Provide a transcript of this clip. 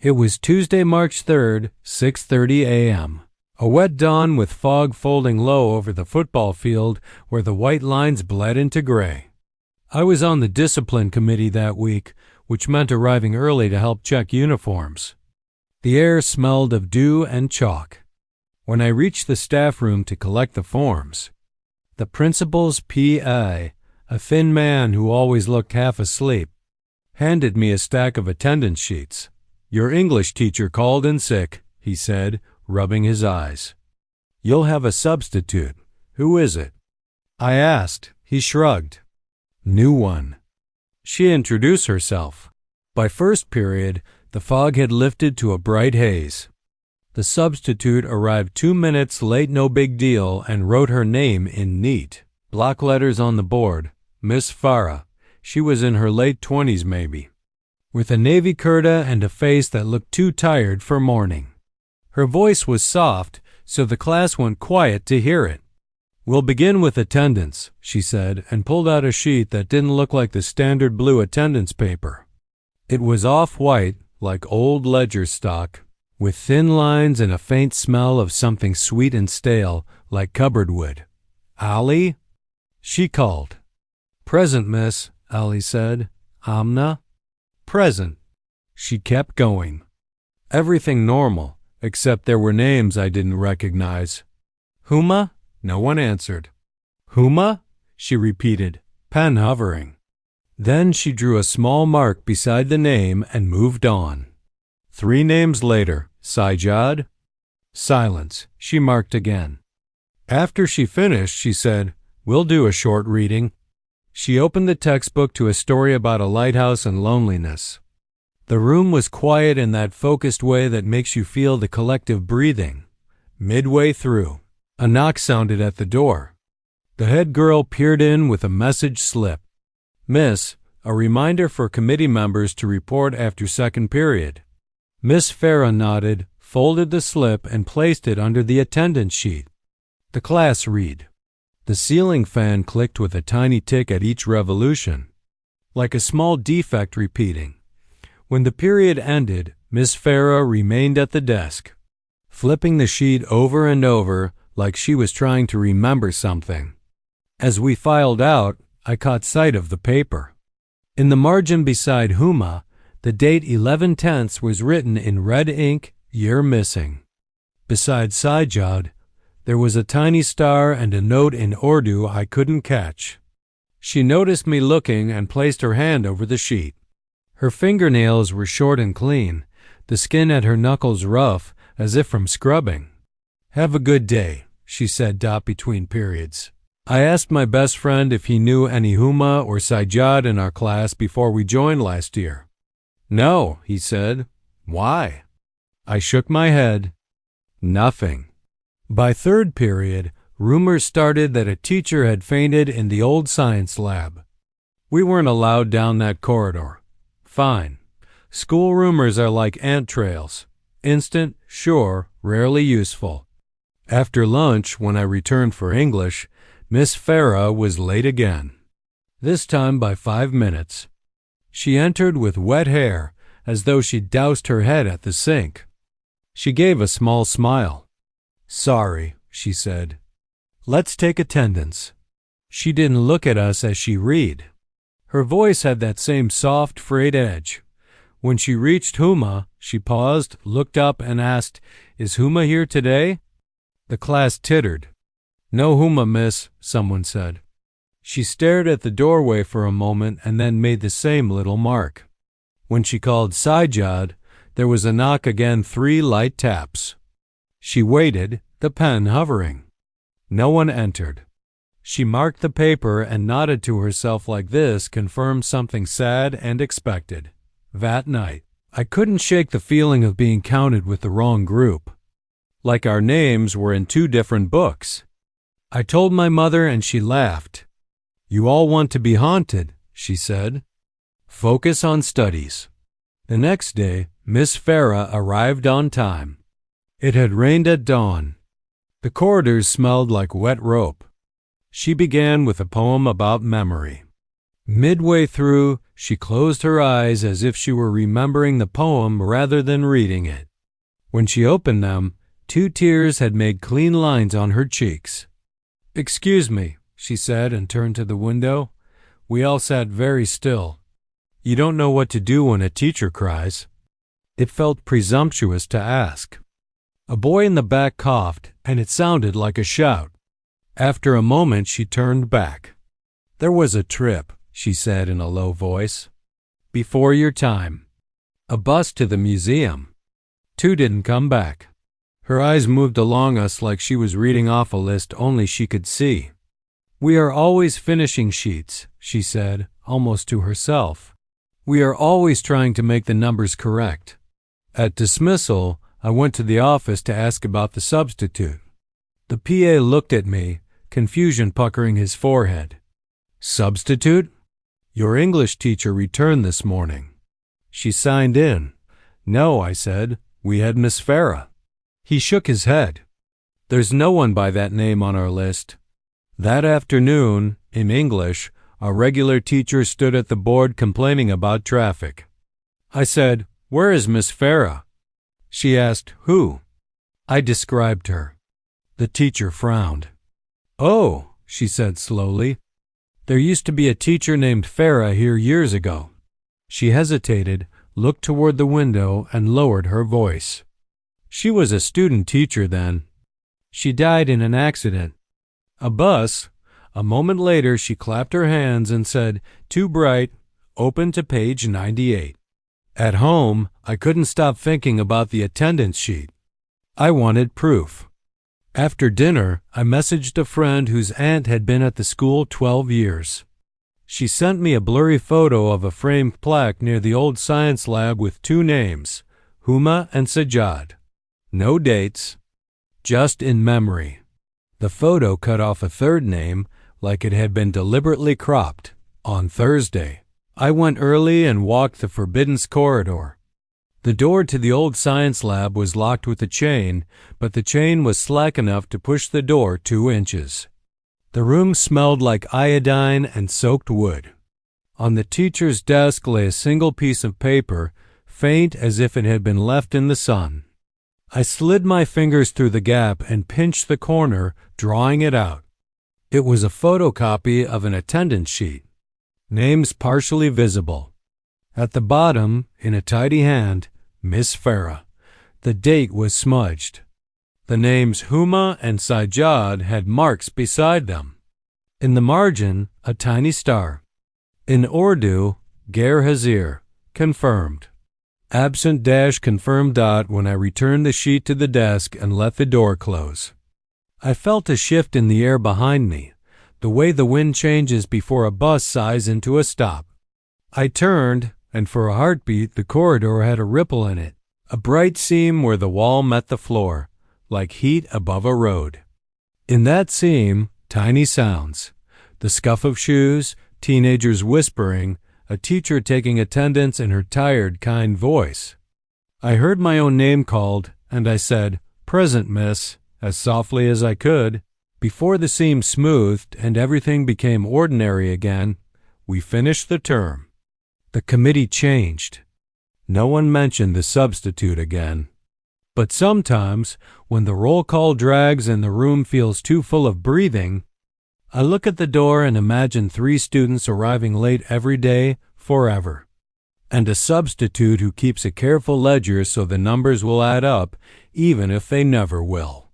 It was Tuesday, March 3rd, 6:30 a.m. A wet dawn with fog folding low over the football field where the white lines bled into gray. I was on the discipline committee that week, which meant arriving early to help check uniforms. The air smelled of dew and chalk. When I reached the staff room to collect the forms, the principal's PA, a thin man who always looked half asleep, handed me a stack of attendance sheets. "Your English teacher called in sick," he said, rubbing his eyes. "You'll have a substitute. Who is it?" I asked. He shrugged. "New one." She introduced herself. By first period, the fog had lifted to a bright haze. The substitute arrived 2 minutes late, no big deal, and wrote her name in neat block letters on the board. Miss Farah. She was in her late 20s maybe, with a navy kurta and a face that looked too tired for morning. Her voice was soft, so the class went quiet to hear it. "We'll begin with attendance," she said, and pulled out a sheet that didn't look like the standard blue attendance paper. It was off-white, like old ledger stock, with thin lines and a faint smell of something sweet and stale, like cupboard wood. "Ali?" she called. "Present, miss," Ali said. "Amna?" "Present." She kept going. Everything normal, except there were names I didn't recognize. "Huma?" No one answered. "Huma?" she repeated, pen hovering. Then she drew a small mark beside the name and moved on. 3 names later, Sajjad? Silence. She marked again. After she finished, she said, "We'll do a short reading." She opened the textbook to a story about a lighthouse and loneliness. The room was quiet in that focused way that makes you feel the collective breathing. Midway through, a knock sounded at the door. The head girl peered in with a message slip. "Miss, a reminder for committee members to report after second period." Miss Farah nodded, folded the slip, and placed it under the attendance sheet. The class read. The ceiling fan clicked with a tiny tick at each revolution, like a small defect repeating. When the period ended, Miss Farah remained at the desk, flipping the sheet over and over like she was trying to remember something. As we filed out, I caught sight of the paper. In the margin beside Huma, the date 11/10 was written in red ink, year missing. Beside Sajjad, there was a tiny star and a note in Urdu I couldn't catch. She noticed me looking and placed her hand over the sheet. Her fingernails were short and clean, the skin at her knuckles rough, as if from scrubbing. "Have a good day," she said, dot between periods. I asked my best friend if he knew any Huma or Sajjad in our class before we joined last year. "No," he said. "Why?" I shook my head. Nothing. By third period, rumors started that a teacher had fainted in the old science lab. We weren't allowed down that corridor. Fine. School rumors are like ant trails. Instant, sure, rarely useful. After lunch, when I returned for English, Miss Farah was late again. This time by 5 minutes. She entered with wet hair, as though she'd doused her head at the sink. She gave a small smile. "Sorry," she said. "Let's take attendance." She didn't look at us as she read. Her voice had that same soft, frayed edge. When she reached Huma, she paused, looked up, and asked, "Is Huma here today?" The class tittered. "No Huma, miss," someone said. She stared at the doorway for a moment and then made the same little mark. When she called Sajjad, there was a knock again, 3 light taps. She waited, the pen hovering. No one entered. She marked the paper and nodded to herself like this confirmed something sad and expected. That night, I couldn't shake the feeling of being counted with the wrong group. Like our names were in 2 different books. I told my mother and she laughed. "You all want to be haunted," she said. "Focus on studies." The next day, Miss Farah arrived on time. It had rained at dawn. The corridors smelled like wet rope. She began with a poem about memory. Midway through, She closed her eyes as if she were remembering the poem rather than reading it. When she opened them, 2 tears had made clean lines on her cheeks. "Excuse me," she said and turned to the window. We all sat very still. You don't know what to do when a teacher cries. It felt presumptuous to ask. A boy in the back coughed, and it sounded like a shout. After a moment, she turned back. "There was a trip," she said in a low voice. "Before your time. A bus to the museum. 2 didn't come back." Her eyes moved along us like she was reading off a list only she could see. "We are always finishing sheets," she said, almost to herself. "We are always trying to make the numbers correct." At dismissal, I went to the office to ask about the substitute. The PA looked at me, confusion puckering his forehead. "Substitute? Your English teacher returned this morning. She signed in." "No," I said. "We had Miss Farah." He shook his head. "There's no one by that name on our list." That afternoon, in English, our regular teacher stood at the board complaining about traffic. I said, "Where is Miss Farah?" She asked, "Who?" I described her. The teacher frowned. "Oh," she said slowly. "There used to be a teacher named Farah here years ago." She hesitated, looked toward the window, and lowered her voice. "She was a student teacher then. She died in an accident. A bus." A moment later she clapped her hands and said, "Too bright, open to page 98. At home, I couldn't stop thinking about the attendance sheet. I wanted proof. After dinner, I messaged a friend whose aunt had been at the school 12 years. She sent me a blurry photo of a framed plaque near the old science lab with 2 names, Huma and Sajjad. No dates, just in memory. The photo cut off a 3rd name, like it had been deliberately cropped, on Thursday. I went early and walked the forbidden corridor. The door to the old science lab was locked with a chain, but the chain was slack enough to push the door 2 inches. The room smelled like iodine and soaked wood. On the teacher's desk lay a single piece of paper, faint as if it had been left in the sun. I slid my fingers through the gap and pinched the corner, drawing it out. It was a photocopy of an attendance sheet. Names partially visible. At the bottom, in a tidy hand, Miss Farah. The date was smudged. The names Huma and Sajjad had marks beside them. In the margin, a tiny star. In Urdu, Ghair Hazir, confirmed. Absent dash confirmed dot when I returned the sheet to the desk and let the door close. I felt a shift in the air behind me, the way the wind changes before a bus sighs into a stop. I turned, and for a heartbeat the corridor had a ripple in it, a bright seam where the wall met the floor, like heat above a road. In that seam, tiny sounds. The scuff of shoes, teenagers whispering, a teacher taking attendance in her tired, kind voice. I heard my own name called, and I said, "Present, miss," as softly as I could. Before the seam smoothed and everything became ordinary again, we finished the term. The committee changed. No one mentioned the substitute again. But sometimes, when the roll call drags and the room feels too full of breathing, I look at the door and imagine 3 students arriving late every day, forever, and a substitute who keeps a careful ledger so the numbers will add up, even if they never will.